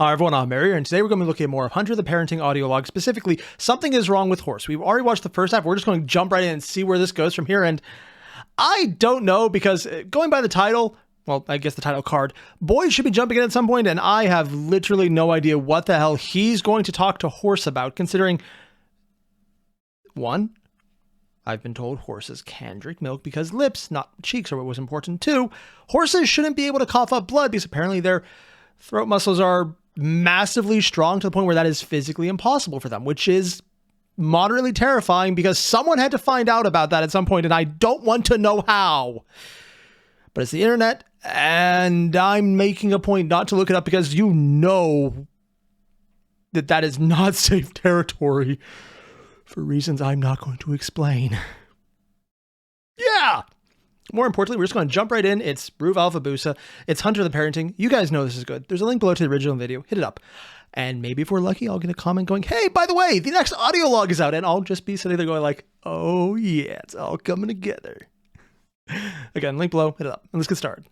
Hi everyone, I'm Airier, and today we're going to be looking at more of Hunter the Parenting Audiolog, specifically, Something is Wrong with Horse. We've already watched the first half, we're just going to jump right in and see where this goes from here, and I don't know, because going by the title, well, I guess the title card, Boy should be jumping in at some point, and I have literally no idea what the hell he's going to talk to Horse about, considering, one, I've been told horses can drink milk because lips, not cheeks, are what was important. Two, horses shouldn't be able to cough up blood because apparently their throat muscles are massively strong to the point where that is physically impossible for them, which is moderately terrifying because someone had to find out about that at some point, and I don't want to know how. But it's the internet, and I'm making a point not to look it up because you know that that is not safe territory for reasons I'm not going to explain. Yeah! More importantly, we're just going to jump right in. It's Roof Alpha Busa. It's Hunter the Parenting. You guys know this is good. There's a link below to the original video. Hit it up. And maybe if we're lucky, I'll get a comment going, hey, by the way, the next audiolog is out. And I'll just be sitting there going like, oh yeah, it's all coming together. Again, link below. Hit it up. And let's get started.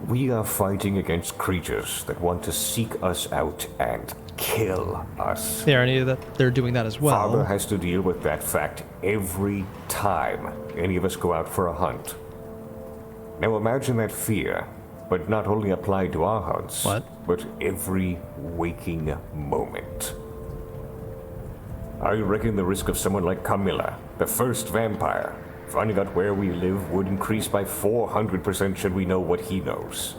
We are fighting against creatures that want to seek us out and kill us. Yeah, I knew that they're doing that as well. Father has to deal with that fact every time any of us go out for a hunt. Now imagine that fear, but not only applied to our hunts, but every waking moment. I reckon the risk of someone like Camilla, the first vampire, finding out where we live would increase by 400% should we know what he knows.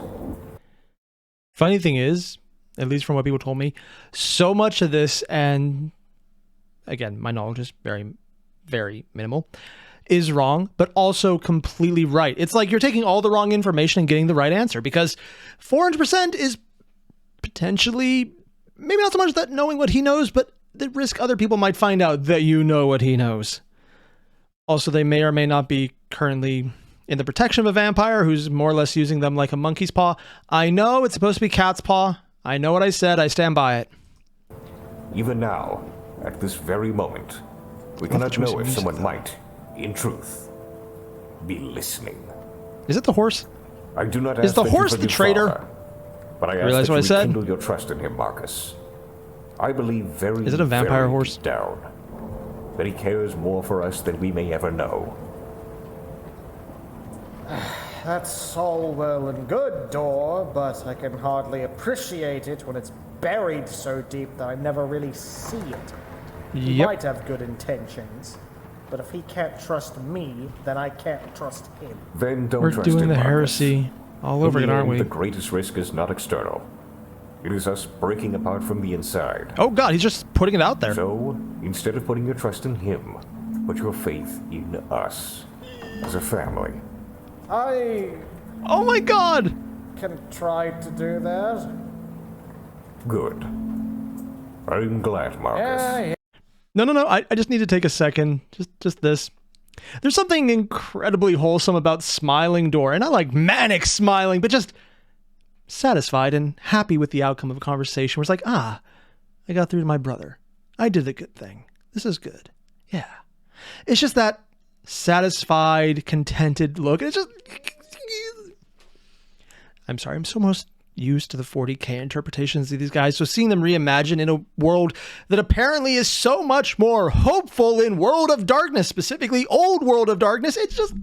Funny thing is, at least from what people told me, so much of this, and again, my knowledge is very, very minimal, is wrong, but also completely right. It's like you're taking all the wrong information and getting the right answer, because 400% is potentially, maybe not so much that knowing what he knows, but the risk other people might find out that you know what he knows. Also, they may or may not be currently in the protection of a vampire who's more or less using them like a monkey's paw. I know it's supposed to be cat's paw. I know what I said. I stand by it. Even now, at this very moment, we cannot know if someone might, in truth, be listening. Is it the horse? I do not ask Is the horse the traitor? Father, but I ask that you rekindle your trust in him, Marcus. I believe very, is it a vampire horse? Down that he cares more for us than we may ever know. That's all well and good, Dore, but I can hardly appreciate it when it's buried so deep that I never really see it. He might have good intentions, but if he can't trust me, then I can't trust him. Then don't trust him, We're doing the heresy all over again, aren't we? The greatest risk is not external. It is us breaking apart from the inside. Oh god, he's just putting it out there. So, instead of putting your trust in him, put your faith in us as a family. Oh my god! Can try to do that. Good. I'm glad, Marcus. No, I just need to take a second. Just this. There's something incredibly wholesome about smiling Dore, and not like manic smiling, but just satisfied and happy with the outcome of a conversation where it's like, I got through to my brother. I did the good thing. This is good. Yeah. It's just that satisfied, contented look. It's just, I'm sorry, I'm so most used to the 40K interpretations of these guys. So seeing them reimagine in a world that apparently is so much more hopeful in World of Darkness, specifically Old World of Darkness, it's just,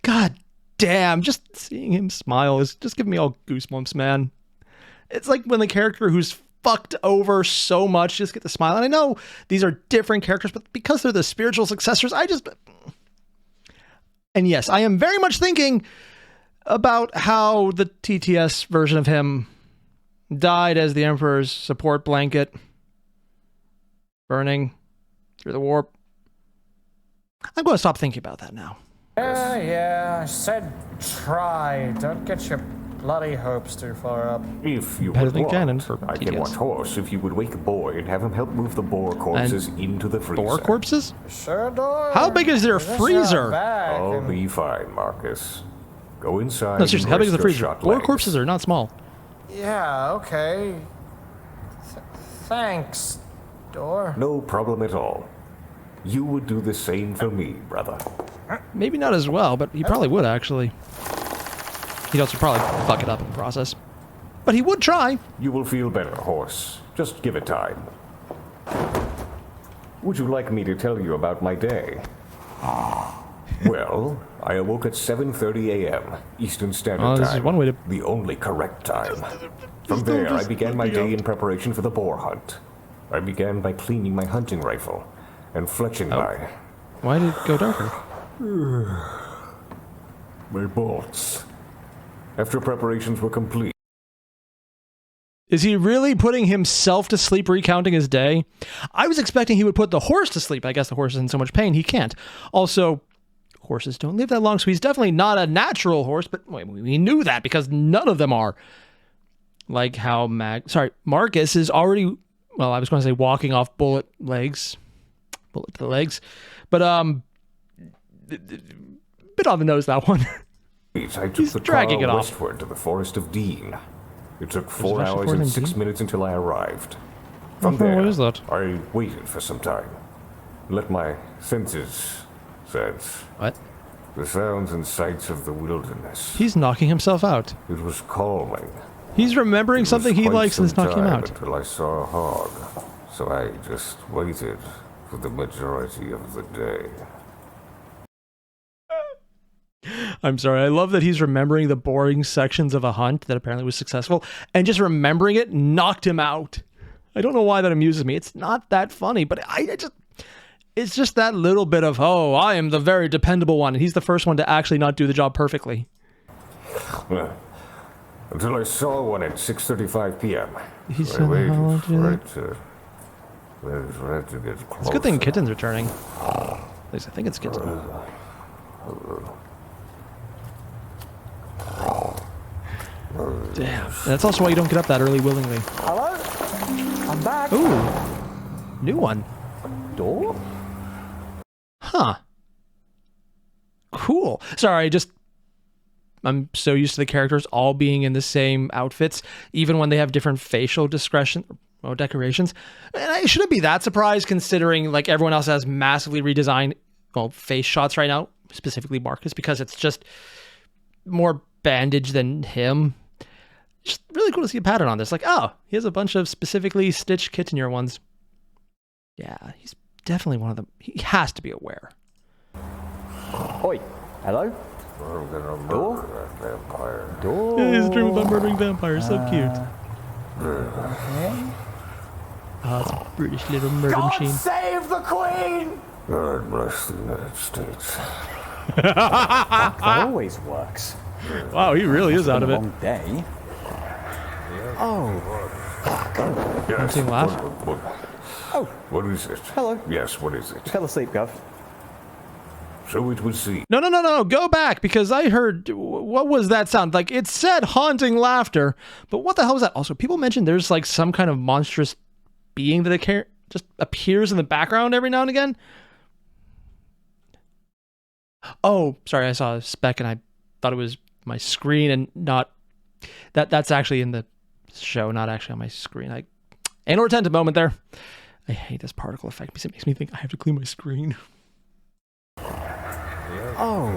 God damn, just seeing him smile is just giving me all goosebumps, man. It's like when the character who's fucked over so much just get to smile. And I know these are different characters, but because they're the spiritual successors, and yes, I am very much thinking about how the TTS version of him died as the Emperor's support blanket, burning through the warp. I'm going to stop thinking about that now. Yeah, I said try. Don't get your bloody hopes too far up. If you would want, I can watch Horse if you would wake a boy and have him help move the boar corpses into the freezer. Boar corpses? Sure, Dore. How big is their freezer? I'll be fine, Marcus. Go inside. No, seriously, how big is the freezer? Boar corpses are not small. Yeah, okay. Thanks, Dore. No problem at all. You would do the same for me, brother. Maybe not as well, but he probably would, actually. He'd also probably fuck it up in the process. But he would try. You will feel better, horse. Just give it time. Would you like me to tell you about my day? Well, I awoke at 7:30 a.m. Eastern Standard Time. This is one way to... The only correct time. From there, I began my day in preparation for the boar hunt. I began by cleaning my hunting rifle and fletching my... Why did it go darker? my bolts. After preparations were complete... Is he really putting himself to sleep recounting his day? I was expecting he would put the horse to sleep. I guess the horse is in so much pain, he can't. Also, horses don't live that long, so he's definitely not a natural horse, but we knew that because none of them are. Like how Marcus is already, well, I was going to say walking off bullet to the legs, but bit on the nose, that one. I took the dragging car it off. westward to the Forest of Dean. It took 4 hours and 6 minutes until I arrived. From there, what is that? I waited for some time. Let my senses sense What? the sounds and sights of the wilderness. He's knocking himself out. It was calming. He's remembering something he likes and is knocking him out. Until I saw a hog, so I just waited for the majority of the day. I'm sorry, I love that he's remembering the boring sections of a hunt that apparently was successful, and just remembering it knocked him out. I don't know why that amuses me. It's not that funny, but it's just that little bit of, oh, I am the very dependable one, and he's the first one to actually not do the job perfectly. Until I saw one at 6:35 p.m. He I said waited how for it to get closer. It's a good thing Kitten's returning. At least I think it's Kitten. Damn. That's also why you don't get up that early willingly. Hello? I'm back. Ooh. New one. Dore? Huh. Cool. Sorry, I'm so used to the characters all being in the same outfits, even when they have different facial decorations. And I shouldn't be that surprised considering like everyone else has massively redesigned face shots right now, specifically Marcus, because it's just more bandage than him. Just really cool to see a pattern on this. Like, oh, he has a bunch of specifically stitched Kittener ones. Yeah, he's definitely one of them. He has to be aware. Oi, hello? I'm gonna Dore? murder that vampire. Dore? Yeah, his dream about murdering vampires, so cute. Okay. Oh, it's a British little murder machine. Save the Queen! God bless the United States. That always works. Wow, he really is out of it. Long day. Oh, Yes. Hunting laugh? What is it? Hello. Yes, what is it? fell asleep, Gov. So it would seem. No, go back, because I heard, what was that sound? Like, it said haunting laughter, but what the hell was that? Also, people mentioned there's like some kind of monstrous being that just appears in the background every now and again. Oh, sorry, I saw a speck and I thought it was my screen and not, that's actually in the show, not actually on my screen. Anal retentive moment there. I hate this particle effect because it makes me think I have to clean my screen. Oh,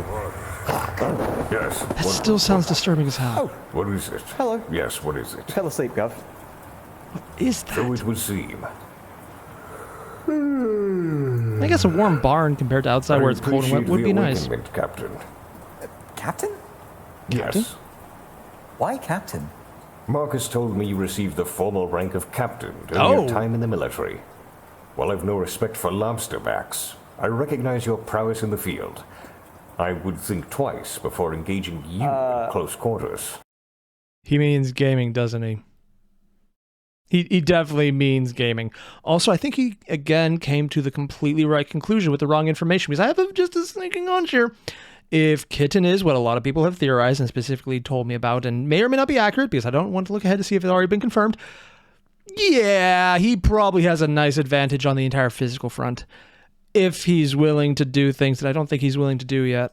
Yes. That still sounds disturbing as hell. What is it? hello. Yes, what is it? Fell asleep, Gov. Is that? So it would seem. I guess a warm barn compared to outside where it's cold and wet would be nice. Captain. Captain? Yes. Why Captain? Marcus told me you received the formal rank of captain during your time in the military. While I've no respect for lobsterbacks, I recognize your prowess in the field. I would think twice before engaging you in close quarters. He means gaming, doesn't he? He definitely means gaming. Also, I think he, again, came to the completely right conclusion with the wrong information, because I have just a sneaking hunch here. If Kitten is what a lot of people have theorized and specifically told me about, and may or may not be accurate, because I don't want to look ahead to see if it's already been confirmed, yeah, he probably has a nice advantage on the entire physical front. If he's willing to do things that I don't think he's willing to do yet.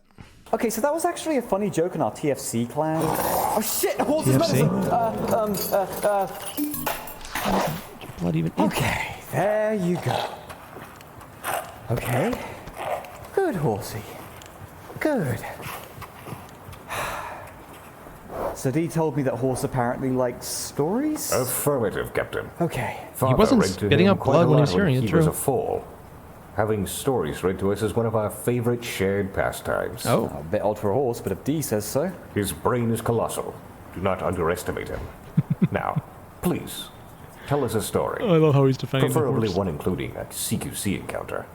Okay, so that was actually a funny joke in our TFC clan. Oh shit, horse's TFC? medicine! Blood even. Okay, There you go. Okay. Good, horsey. Good. So Dee told me that horse apparently likes stories? Affirmative, Captain. Okay. Father He wasn't read to spitting him up quite blood a when he lot was hearing it, he true. was a foal. Having stories read to us is one of our favorite shared pastimes. Oh. A bit odd for a horse, but if Dee says so. His brain is colossal. Do not underestimate him. Now, please, tell us a story. I love how he's defending Preferably the horse. one including a CQC encounter.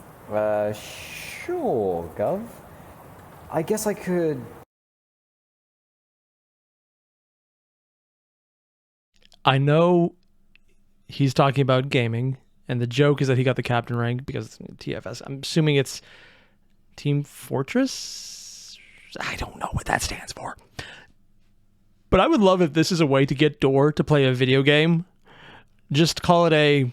Sure, Gov. I guess I could... I know he's talking about gaming, and the joke is that he got the captain rank because TFS. I'm assuming it's Team Fortress? I don't know what that stands for. But I would love if this is a way to get Dore to play a video game. Just call it a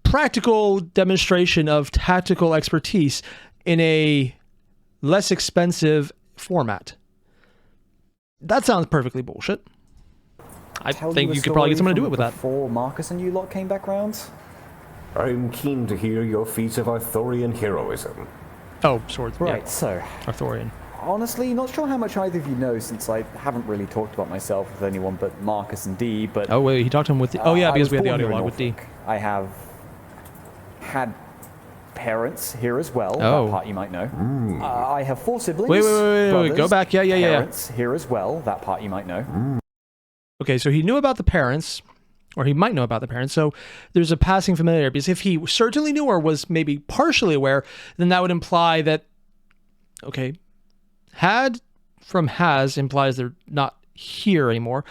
practical demonstration of tactical expertise in a less expensive format. That sounds perfectly bullshit. I think you could probably get someone to do it with that. Before Marcus and you lot came back round? I'm keen to hear your feats of Arthurian heroism. Oh, swords. Right, Yeah. so... Arthurian. Honestly, not sure how much either of you know since I haven't really talked about myself with anyone but Marcus and Dee, but... Oh, wait, he talked to him with the... Oh, yeah, because we had the born here in audio log with D. Norfolk. I have had parents here as well. Oh. That part you might know. I have 4 siblings. Wait, go brothers, back. Yeah. Parents here as well. That part you might know. Okay, so he knew about the parents, or he might know about the parents, so there's a passing familiarity, because if he certainly knew or was maybe partially aware, then that would imply that, okay, had from has implies they're not here anymore.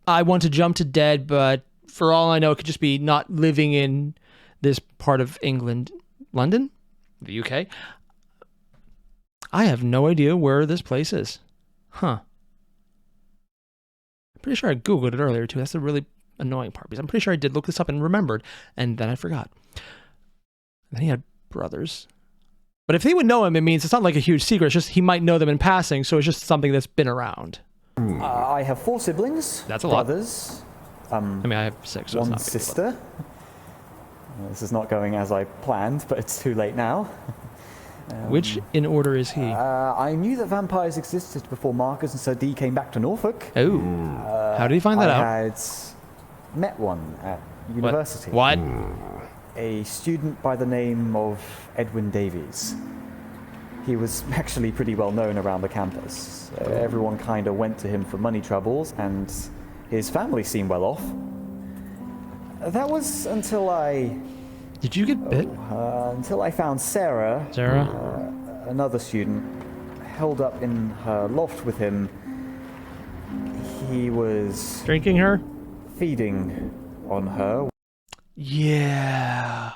I want to jump to dead, but for all I know, it could just be not living in this part of England. London? The UK? I have no idea where this place is. Huh. I'm pretty sure I Googled it earlier, too. That's the really annoying part, because I'm pretty sure I did look this up and remembered, and then I forgot. And then he had brothers. But if they would know him, it means it's not like a huge secret. It's just he might know them in passing, so it's just something that's been around. I have 4 siblings. That's a lot. Brothers. I mean, I have 6, so it's One not big, sister. This is not going as I planned, but it's too late now. but- Which in order is he? I knew that vampires existed before Marcus and Sir Dee came back to Norfolk. Oh. How did he find that out? I had met one at university. What? A student by the name of Edwin Davies. He was actually pretty well known around the campus. Everyone kind of went to him for money troubles, and his family seemed well off. That was until I... Did you get bit? until I found Sarah, Sarah? another student, held up in her loft with him. He was Drinking her? feeding on her. Yeah.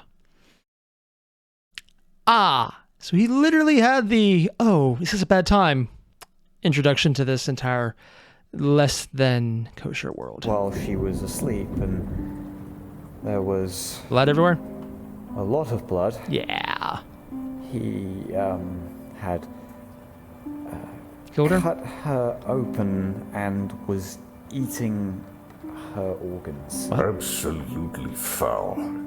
Ah, so he literally had the, oh, this is a bad time introduction to this entire less than kosher world. While she was asleep, and there was Blood everywhere? a lot of blood. Yeah. He had Killed her? cut her open and was eating her organs. Absolutely foul.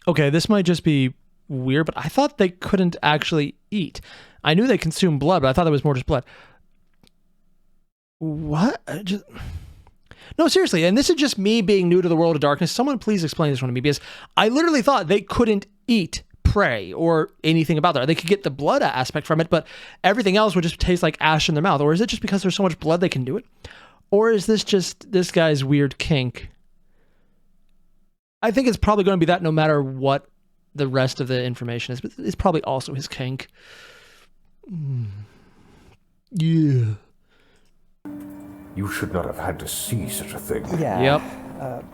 Okay, this might just be weird, but I thought they couldn't actually eat. I knew they consumed blood, but I thought that was more just blood. What? No, seriously, and this is just me being new to the world of darkness. Someone please explain this one to me, because I literally thought they couldn't eat prey or anything about that. They could get the blood aspect from it, but everything else would just taste like ash in their mouth. Or is it just because there's so much blood they can do it? Or is this just this guy's weird kink? I think it's probably going to be that no matter what the rest of the information is, but it's probably also his kink. Yeah. You should not have had to see such a thing. Yeah. Yep.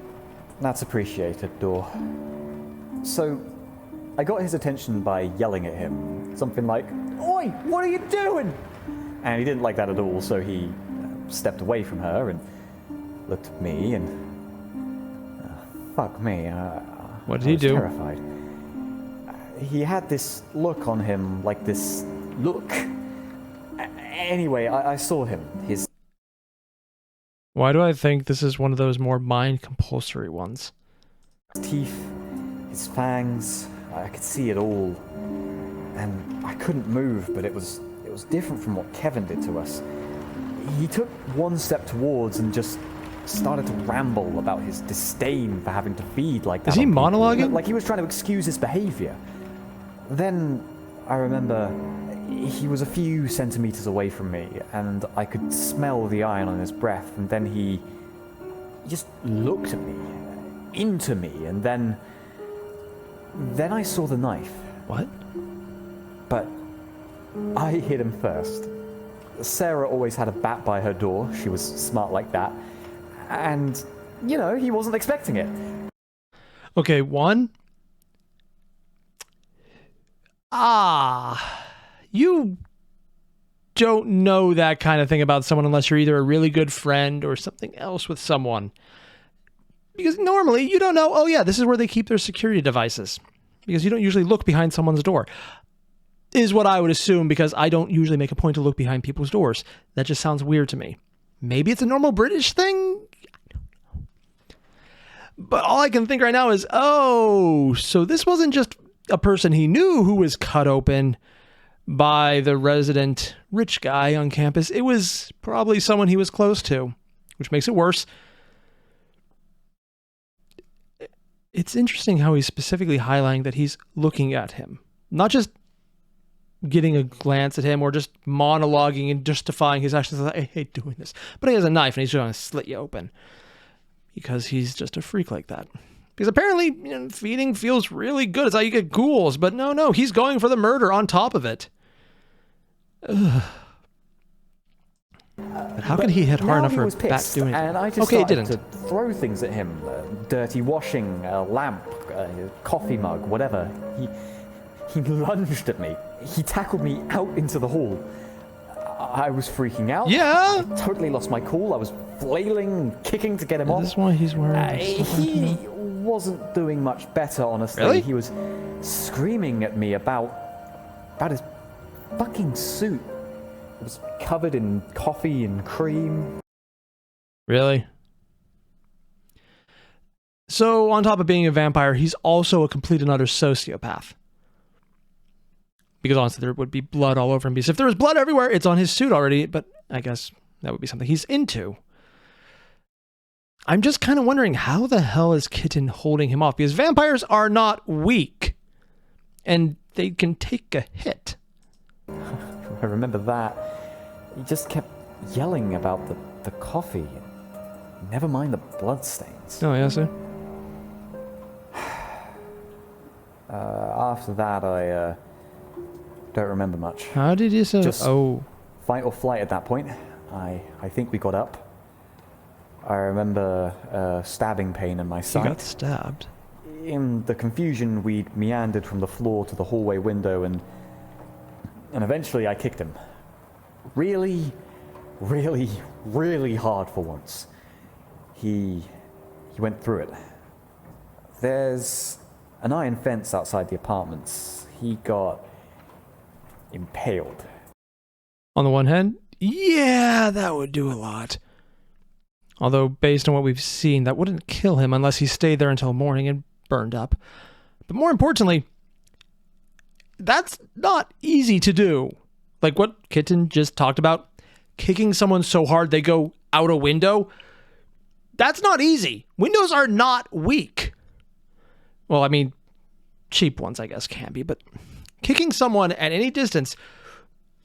That's appreciated, Dore. So, I got his attention by yelling at him. Something like, "Oi, what are you doing?" And he didn't like that at all, so he stepped away from her and looked at me and... fuck me. What did I he was do? Terrified. He had this look on him, like this look. Anyway, I saw him. His... Why do I think this is one of those more mind compulsory ones? His teeth, his fangs, I could see it all. And I couldn't move, but it was different from what Kevin did to us. He took one step towards and just started to ramble about his disdain for having to feed like that. Is he monologuing? Like he was trying to excuse his behavior. Then I remember he was a few centimeters away from me, and I could smell the iron on his breath, and then he just looked at me, into me, and then I saw the knife. What? But I hit him first. Sarah always had a bat by her door. She was smart like that. And, you know, he wasn't expecting it. Okay, one. You don't know that kind of thing about someone unless you're either a really good friend or something else with someone. Because normally you don't know, oh yeah, this is where they keep their security devices. Because you don't usually look behind someone's door. Is what I would assume, because I don't usually make a point to look behind people's doors. That just sounds weird to me. Maybe it's a normal British thing? I don't know. But all I can think right now is, oh, so this wasn't just a person he knew who was cut open by the resident rich guy on campus. It was probably someone he was close to, which makes it worse. It's interesting how he's specifically highlighting that he's looking at him. Not just getting a glance at him or just monologuing and justifying his actions. I hate doing this. But he has a knife and he's going to slit you open. Because he's just a freak like that. Because apparently, you know, feeding feels really good. It's how you get ghouls. But no, he's going for the murder on top of it. Ugh. But how could he hit hard enough for a bat to do anything? And I just started to throw things at him. Dirty washing, a lamp, a coffee mug, whatever. He lunged at me. He tackled me out into the hall. I was freaking out. Yeah. I totally lost my cool. I was flailing, kicking to get him off. Is this why he's wearing He wasn't doing much better, honestly. Really? He was screaming at me about his fucking suit. It was covered in coffee and cream. Really? So, on top of being a vampire, he's also a complete and utter sociopath. Because honestly, there would be blood all over him. Because if there was blood everywhere, it's on his suit already. But I guess that would be something he's into. I'm just kind of wondering, how the hell is Kitten holding him off? Because vampires are not weak. And they can take a hit. I remember that. He just kept yelling about the coffee. Never mind the bloodstains. Oh, yeah, sir. After that, I don't remember much. How did you say? Just fight or flight at that point. I think we got up. I remember stabbing pain in my side. You got stabbed? In the confusion, we meandered from the floor to the hallway window, and eventually I kicked him. Really, really, really hard for once. He went through it. There's an iron fence outside the apartments. He got impaled. On the one hand, yeah, that would do a lot. Although, based on what we've seen, that wouldn't kill him unless he stayed there until morning and burned up. But more importantly, that's not easy to do. Like what Kitten just talked about, kicking someone so hard they go out a window. That's not easy. Windows are not weak. Well, I mean, cheap ones, I guess, can be, but kicking someone at any distance,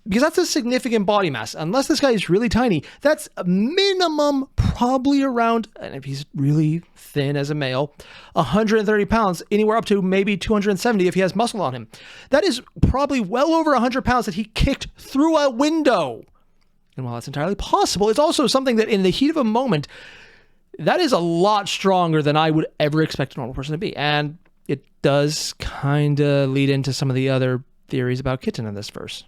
because that's a significant body mass. Unless this guy is really tiny, that's a minimum probably around, and if he's really thin as a male, 130 pounds, anywhere up to maybe 270 if he has muscle on him. That is probably well over 100 pounds that he kicked through a window. And while that's entirely possible, it's also something that in the heat of a moment, that is a lot stronger than I would ever expect a normal person to be. And it does kind of lead into some of the other theories about Kitten in this verse.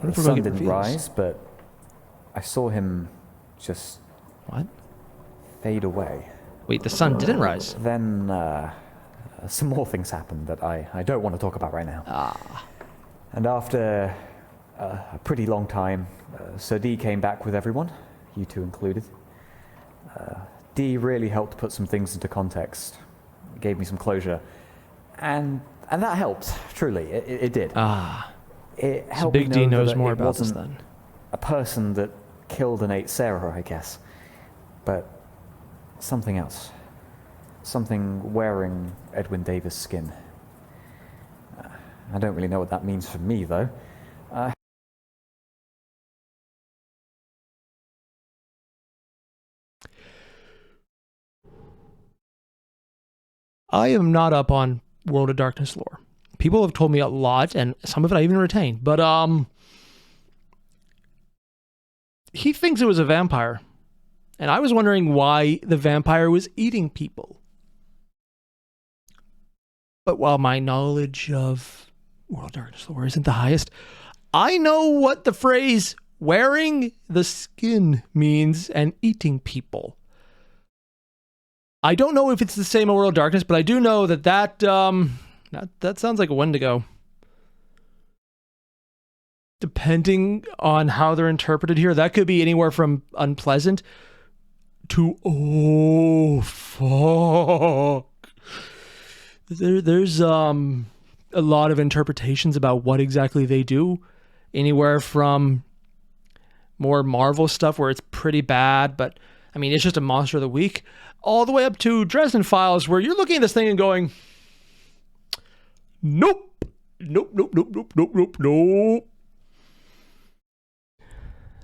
The sun didn't rise, but I saw him just... What? Fade away. Wait, the sun didn't rise? Then some more things happened that I don't want to talk about right now. And after a pretty long time, Sir D came back with everyone, you two included. Dee really helped put some things into context. It gave me some closure. And that helped, truly. It did. It helped Big me D know knows that more it about this wasn't then. a person that killed and ate Sarah, I guess. But something else. Something wearing Edwin Davis' skin. I don't really know what that means for me, though. I am not up on World of Darkness lore. People have told me a lot, and some of it I even retained. But he thinks it was a vampire, and I was wondering why the vampire was eating people. But while my knowledge of World of Darkness lore isn't the highest, I know what the phrase "wearing the skin" means and eating people. I don't know if it's the same in World of Darkness, but I do know that sounds like a Wendigo. Depending on how they're interpreted here, that could be anywhere from unpleasant to oh fuck. There's a lot of interpretations about what exactly they do. Anywhere from more Marvel stuff where it's pretty bad, but I mean, it's just a monster of the week, all the way up to Dresden Files, where you're looking at this thing and going, nope, nope, nope, nope, nope, nope, nope, nope.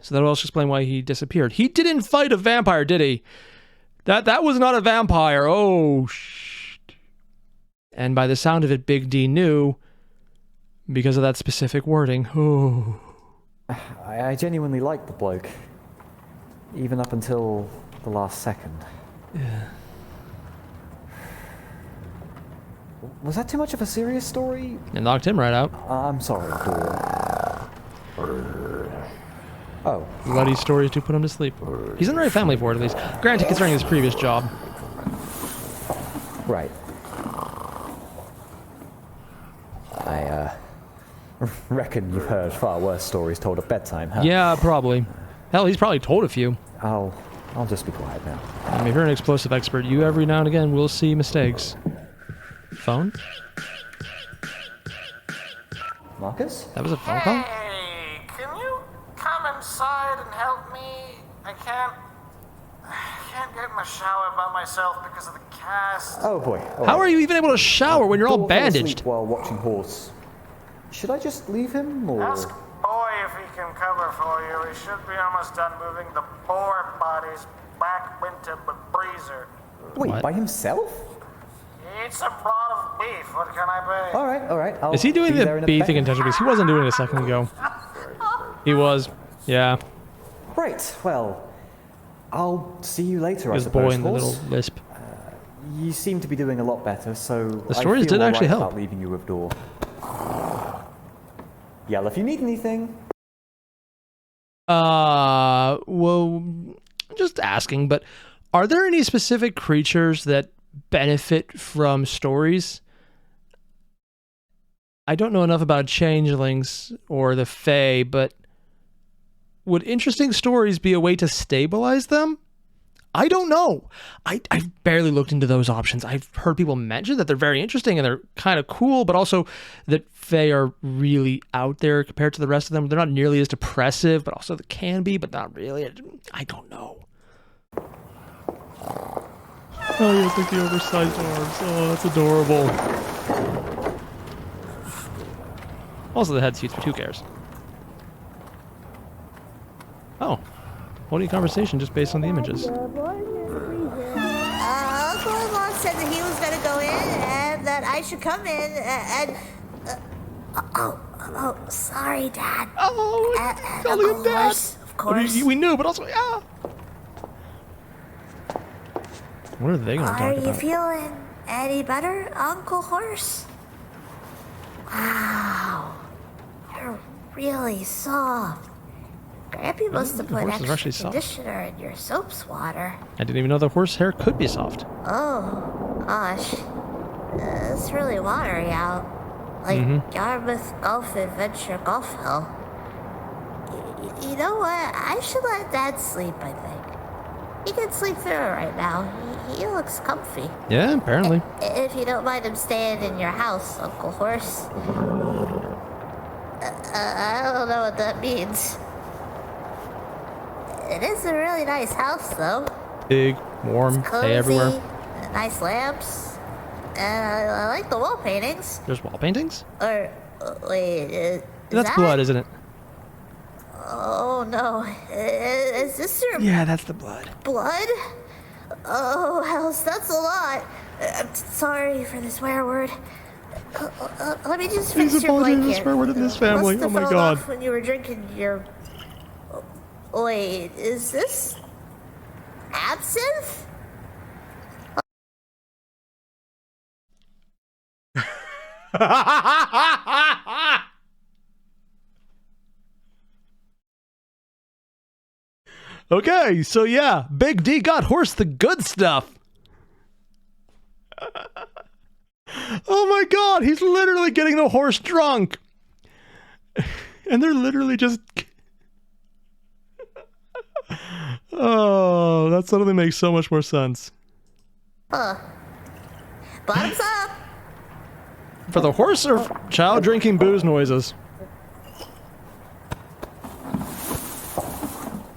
So that'll also explain why he disappeared. He didn't fight a vampire, did he? That was not a vampire. Oh, shit. And by the sound of it, Big D knew because of that specific wording. Oh. I genuinely liked the bloke. Even up until the last second. Yeah. Was that too much of a serious story? It knocked him right out. I'm sorry, Dore. Oh. Bloody stories to put him to sleep. He's in the right family for it, at least. Granted, considering his previous job. Right. I reckon you've heard far worse stories told at bedtime, huh? Yeah, probably. Hell, he's probably told a few. I'll just be quiet now. I mean, if you're an explosive expert, you every now and again will see mistakes. Phone? Marcus? That was a phone call? Hey, can you come inside and help me? I can't get in the shower by myself because of the cast. Oh boy. How are you even able to shower when you're all Dore fell asleep bandaged? while watching horse. Should I just leave him, or...? Ask Boy if he can cover for you. He should be almost done moving the boar bodies back into the breezer. Wait, What? by himself? He eats a lot of beef. What can I be? All right. I'll Is he doing be there in the a beefing bit. intention? Because he wasn't doing it a second ago. He was. Yeah. Right, well, I'll see you later, I His suppose, boy in the horse. little lisp. You seem to be doing a lot better, so The stories I feel did actually all right help. about leaving you with Dore. Yell if you need anything. Well, just asking, but are there any specific creatures that benefit from stories? I don't know enough about changelings or the Fae, but would interesting stories be a way to stabilize them? I don't know. I've barely looked into those options. I've heard people mention that they're very interesting and they're kind of cool, but also that Fae are really out there compared to the rest of them. They're not nearly as depressive, but also they can be, but not really. I don't know. Oh, you look like the oversized arms. Oh, that's adorable. Also the head suits, but who cares? Oh. Holding a conversation just based on the images. Uncle Mom said that he was going to go in and that I should come in and... sorry, Dad. Oh, And calling him Uncle Dad. Horse, of course. We knew, but also, yeah. What are they going to talk Are about? you feeling any better, Uncle Horse? Wow. You're really soft. Grampy must have put horses are actually extra soft. conditioner in your soap's water. I didn't even know the horse hair could be soft. Oh, gosh. It's really watery out. Like Yarmouth Golf Adventure Golf Hill. You know what? I should let Dad sleep, I think. He can sleep through it right now. He looks comfy. Yeah, apparently. If you don't mind him staying in your house, Uncle Horse. I don't know what that means. It is a really nice house, though. Big, warm, Cozy, hay everywhere. Nice lamps. And I like the wall paintings. There's wall paintings? Or, wait, is That's that? blood, isn't it? Oh, no. Is this your Yeah, that's the blood. blood? Oh, Hells, that's a lot. I'm sorry for the swear word. Let me just fix He's your apologizing for blanket. the swear word in this family. Must have Oh my fallen God. off when you were drinking your... Wait, is this... absinthe? Okay, so yeah, Big D got Horse the good stuff. Oh my God, he's literally getting the horse drunk. And they're literally just... Oh, that suddenly makes so much more sense. Bottoms up! For the horse or child drinking booze noises?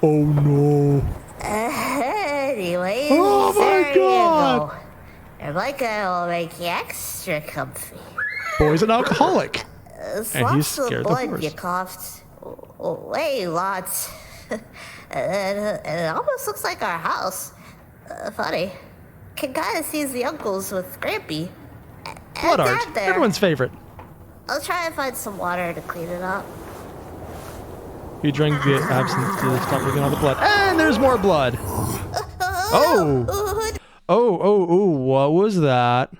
Oh no. Anyways, Oh my there God. you go. Your blanket will make you extra comfy. Boy's an alcoholic. And he's Slops of scared the blood horse. you coughed. Way lots. and it almost looks like our house. Funny. Can kind of see the uncles with Grampy. Blood And art. Dad there. Everyone's favorite. I'll try and find some water to clean it up. You drank the absinthe to stop looking at all the blood. And there's more blood. Oh. Oh, what was that?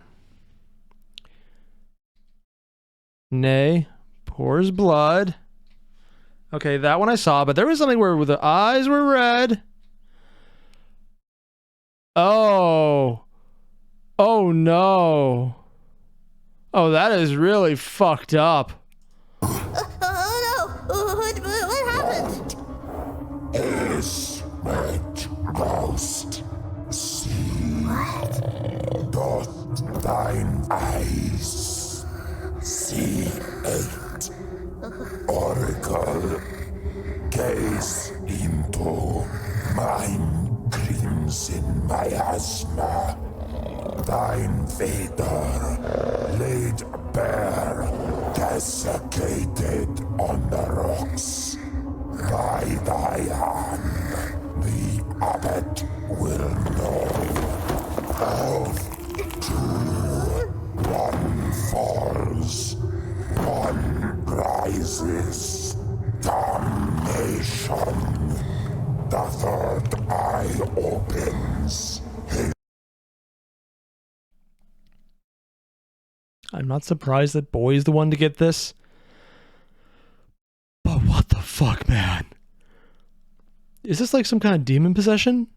Nay, pours blood. Okay, that one I saw, but there was something where the eyes were red. Oh. Oh no. Oh, that is really fucked up. Oh no! What happened? Is that ghost? See, doth thine eyes see it? Oracle, gaze into mine crimson miasma. Thine Vader laid bare, desiccated on the rocks. By thy hand, the abbot will know. Of two, one falls, one rises. Damnation. The third eye opens. I'm not surprised that Boy's the one to get this. But what the fuck, man? Is this like some kind of demon possession?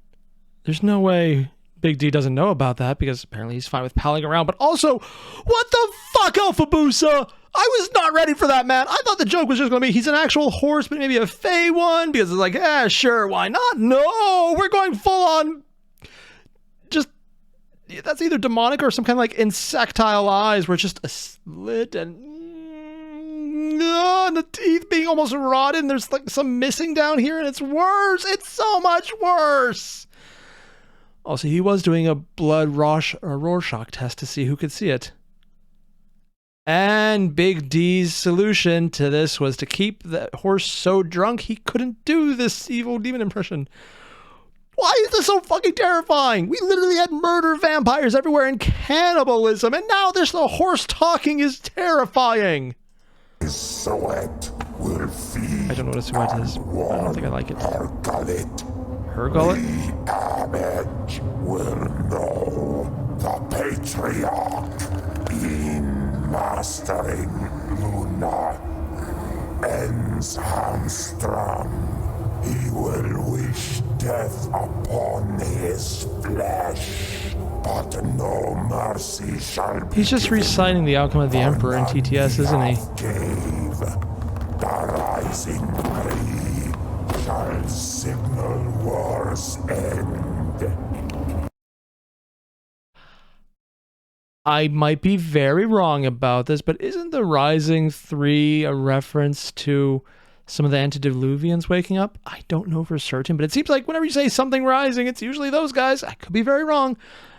There's no way Big D doesn't know about that because apparently he's fine with palling around. But also, what the fuck, Alpha Boosa? I was not ready for that, man. I thought the joke was just going to be he's an actual horse, but maybe a fey one because it's like, sure, why not? No, we're going full on. Just that's either demonic or some kind of like insectile eyes where it's just a slit and the teeth being almost rotted and there's like some missing down here and it's worse. It's so much worse. Also, he was doing a blood Rorschach test to see who could see it. And Big D's solution to this was to keep the horse so drunk he couldn't do this evil demon impression. Why is this so fucking terrifying? We literally had murder vampires everywhere and cannibalism, and now this the horse talking is terrifying. Sweat will feed. I don't know what a sweat is. I don't think I like it. Her gullet. Her gullet? The abbot will know the patriarch in mastering Luna ends hamstrung. He will wish death upon his flesh, but no mercy shall be. He's just reciting the outcome of the Emperor in TTS, isn't he? Gave. The rising tree shall signal war's end. I might be very wrong about this, but isn't the Rising 3 a reference to some of the antediluvians waking up? I don't know for certain, but it seems like whenever you say something rising, it's usually those guys. I could be very wrong.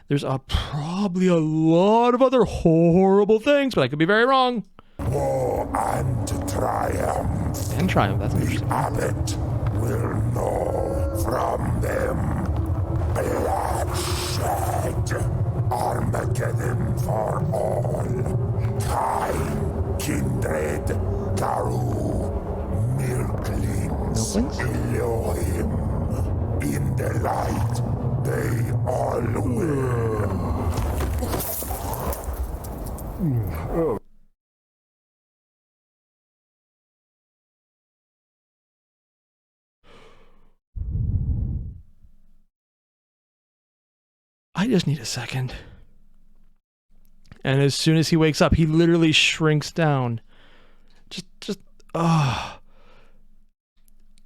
There's probably a lot of other horrible things, but I could be very wrong. War and triumph. And triumph, that's interesting. The abbot will know from them. Bloodshed. Armageddon for all. Kind, kindred, Garu, milklings, Elohim. In the light, they all will. I just need a second. And as soon as he wakes up, he literally shrinks down.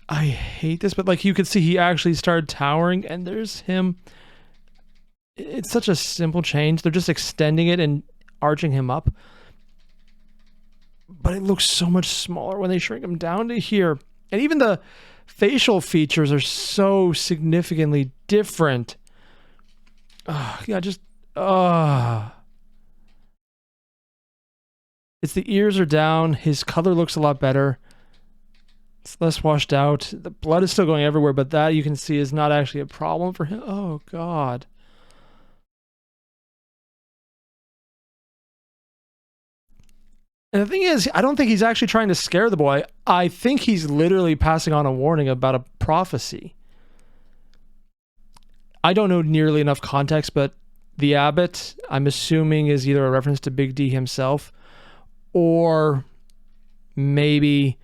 I hate this, but like you could see he actually started towering, and there's him. It's such a simple change. They're just extending it and arching him up. But it looks so much smaller when they shrink him down to here. And even the facial features are so significantly different. It's the ears are down. His color looks a lot better. It's less washed out. The blood is still going everywhere, but that you can see is not actually a problem for him. Oh, God. And the thing is, I don't think he's actually trying to scare the boy. I think he's literally passing on a warning about a prophecy. I don't know nearly enough context, but the abbot, I'm assuming, is either a reference to Big D himself or maybe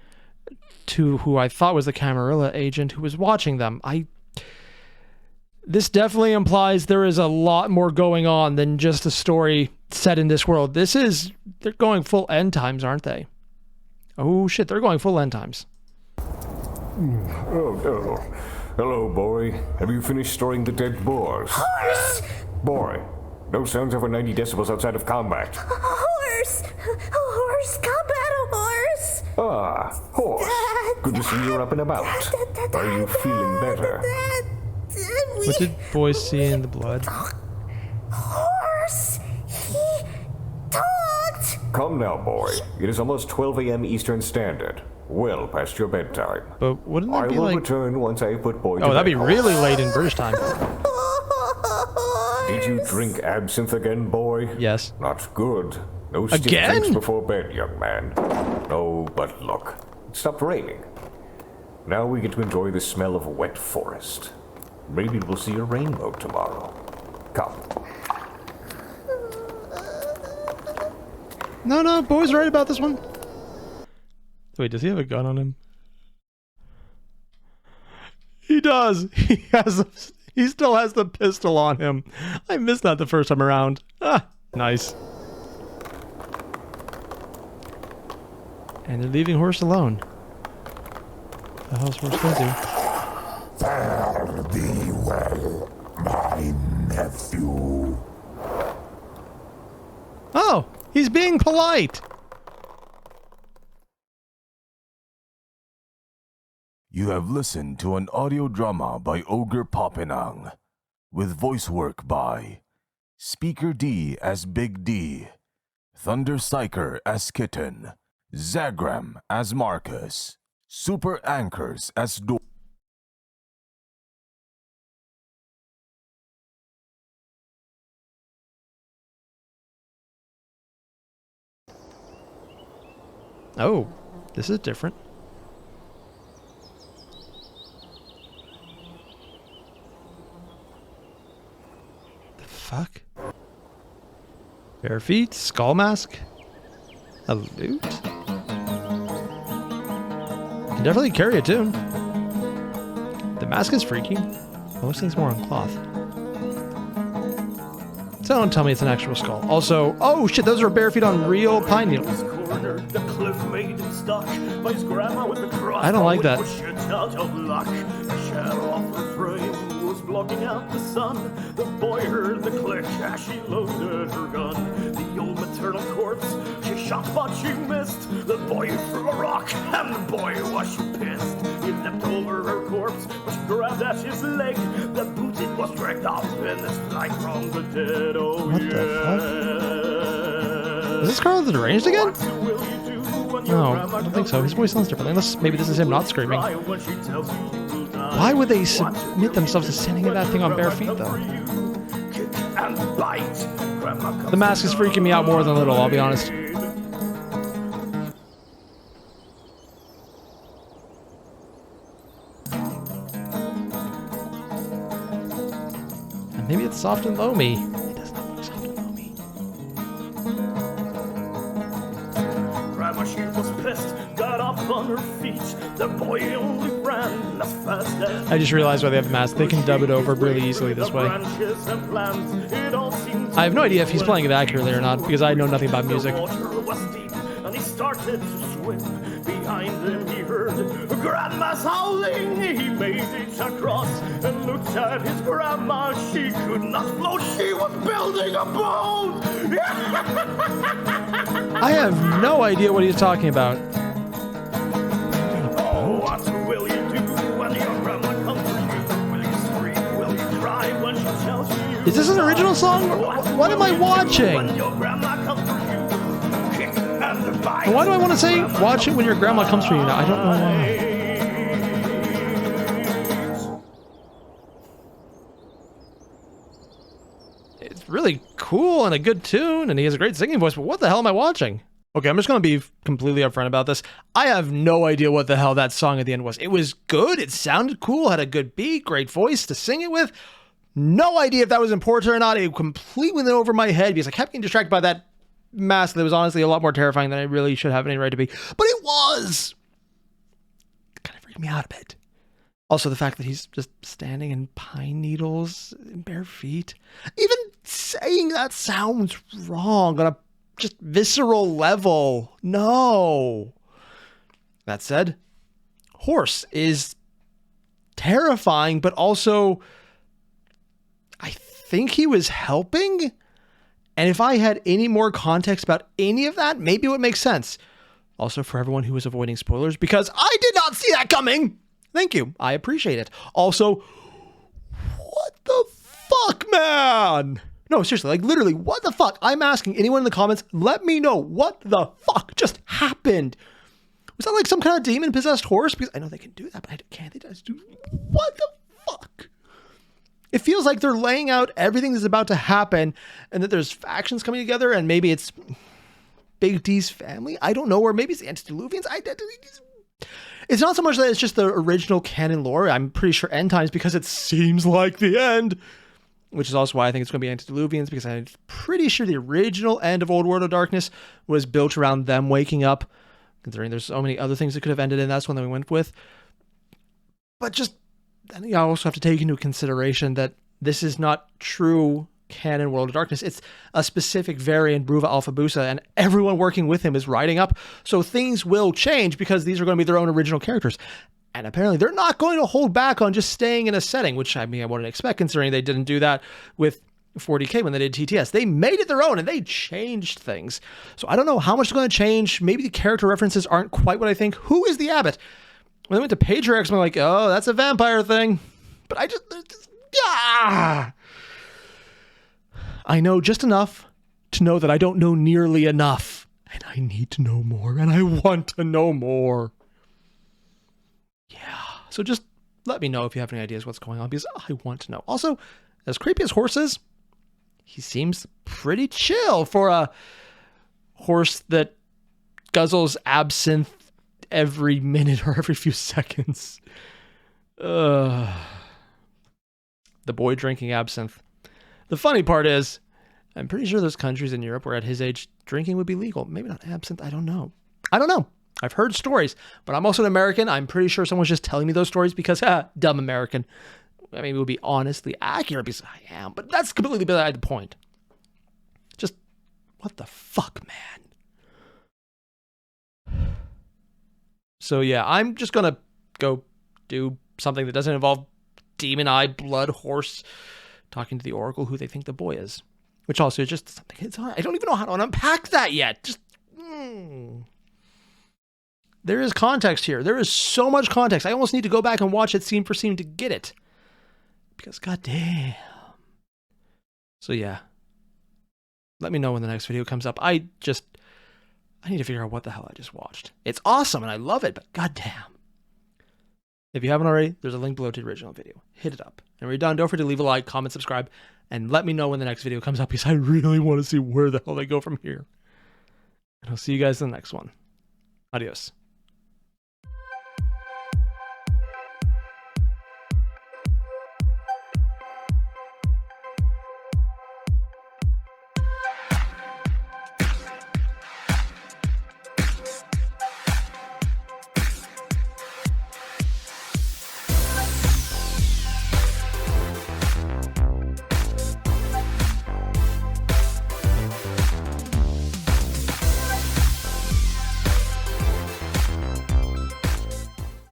to who I thought was the Camarilla agent who was watching them. This definitely implies there is a lot more going on than just a story set in this world. They're going full end times, aren't they? Oh shit, they're going full end times. Oh no. Hello, boy. Have you finished storing the dead boars? Horse! Boy, no sounds over 90 decibels outside of combat. Horse! Horse! Combat horse! Ah, horse. Good to see you're up and about. Are you feeling better? What did boys see in the blood? Horse! He talked! Come now, boy. It is almost 12 a.m. Eastern Standard. Well past your bedtime. But wouldn't that I be will like... return once I put boy to Oh, that'd be bed. really late in British time. Did you drink absinthe again, boy? Yes. Not good. No stiff Again? drinks before bed, young man. No, but look. It stopped raining. Now we get to enjoy the smell of wet forest. Maybe we'll see a rainbow tomorrow. Come. No, boy's right about this one. Wait, does he have a gun on him? He does. He still has the pistol on him. I missed that the first time around. Nice. And they're leaving Horse alone. The hell's Horse gonna do? Fare thee well, my nephew. Oh, he's being polite. You have listened to an audio drama by Ogre Popinang, with voice work by Speaker D as Big D, Thunder Psyker as Kitten, Zagram as Marcus, Super Anchors as Dore. Oh, this is different. Fuck? Bare feet, skull mask, a lute. Can definitely carry a tune. The mask is freaky. Most things more on cloth. So don't tell me it's an actual skull. Also, oh shit, those are bare feet on real pine needles. The cliff made him stuck by his grandma with the crossbow. I don't like that. Out of luck. Share off the frame was blocking out the sun. The boy heard the click as she loaded her gun. The old maternal corpse, she shot but she missed. The boy threw a rock and the boy was pissed. He leapt over her corpse, but she grabbed at his leg. The boot it was dragged off in this flight from the dead. Oh What yeah. the fuck? Is this Carl the Deranged again? No, I don't think so. His voice sounds different. Unless maybe this is him not screaming. Why would they submit themselves to standing in that thing on bare feet, though? The mask is freaking me out more than a little, I'll be honest. And maybe it's soft and low me. It does not look soft and low me. Grandma, she was pissed, got up on her feet. The boy only ran as fast as I just realized why they have the mask. They can dub it over really easily this way. I have no idea if he's playing it accurately or not, because I know nothing about music. And he started to swim. Behind him he heard Grandma's howling. He made it across and looked at his grandma. She could not float. She was building a boat. I have no idea what he's talking about. Oh, what will you do when your grandma comes for you? Will you scream? Will you cry when she tells you? Is this an original song? What am I watching? When your grandma comes for you, kick and bite. And why do I want to say watch it when your grandma comes for you now? I don't know why. It's really cool and a good tune, and he has a great singing voice, but what the hell am I watching? Okay, I'm just going to be completely upfront about this. I have no idea what the hell that song at the end was. It was good, it sounded cool, had a good beat, great voice to sing it with. No idea if that was important or not. It completely went over my head because I kept getting distracted by that mask that was honestly a lot more terrifying than I really should have any right to be. But it was! It kind of freaked me out a bit. Also, the fact that he's just standing in pine needles in bare feet. Even saying that sounds wrong on a just visceral level. No. That said, horse is terrifying, but also I think he was helping. And if I had any more context about any of that, maybe it would make sense. Also, for everyone who was avoiding spoilers, because I did not see that coming. Thank you. I appreciate it. Also, what the fuck, man? No, seriously, like literally, what the fuck? I'm asking anyone in the comments, let me know what the fuck just happened. Was that like some kind of demon-possessed horse? Because I know they can do that, but I can't. They just do. What the fuck? It feels like they're laying out everything that's about to happen and that there's factions coming together and maybe it's Big D's family. I don't know. Or maybe it's the Antediluvians. It's not so much that it's just the original canon lore. I'm pretty sure end times because it seems like the end, which is also why I think it's going to be Antediluvians, because I'm pretty sure the original end of Old World of Darkness was built around them waking up, considering there's so many other things that could have ended in. That's one that we went with. But just, I think I also have to take into consideration that this is not true canon World of Darkness. It's a specific variant, Bruva Alpha Busa, and everyone working with him is riding up. So things will change because these are going to be their own original characters. And apparently they're not going to hold back on just staying in a setting, which I mean, I wouldn't expect considering they didn't do that with 40K when they did TTS. They made it their own and they changed things. So I don't know how much is going to change. Maybe the character references aren't quite what I think. Who is the abbot? When they went to Patriarchs, I'm like, oh, that's a vampire thing. But I just I know just enough to know that I don't know nearly enough. And I need to know more, and I want to know more. Yeah, so just let me know if you have any ideas what's going on, because I want to know. Also, as creepy as horse is, he seems pretty chill for a horse that guzzles absinthe every minute or every few seconds. The boy drinking absinthe. The funny part is, I'm pretty sure there's countries in Europe where at his age, drinking would be legal. Maybe not absinthe. I don't know. I've heard stories, but I'm also an American. I'm pretty sure someone's just telling me those stories because, dumb American. I mean, it would be honestly accurate because I am, but that's completely beside the point. Just, what the fuck, man? So yeah, I'm just going to go do something that doesn't involve demon eye, blood, horse, talking to the oracle who they think the boy is. Which also is just something, I don't even know how to unpack that yet. Just, There is context here. There is so much context. I almost need to go back and watch it scene for scene to get it. Because goddamn. So yeah. Let me know when the next video comes up. I need to figure out what the hell I just watched. It's awesome and I love it, but goddamn. If you haven't already, there's a link below to the original video. Hit it up. And when you're done, don't forget to leave a like, comment, subscribe, and let me know when the next video comes up because I really want to see where the hell they go from here. And I'll see you guys in the next one. Adios.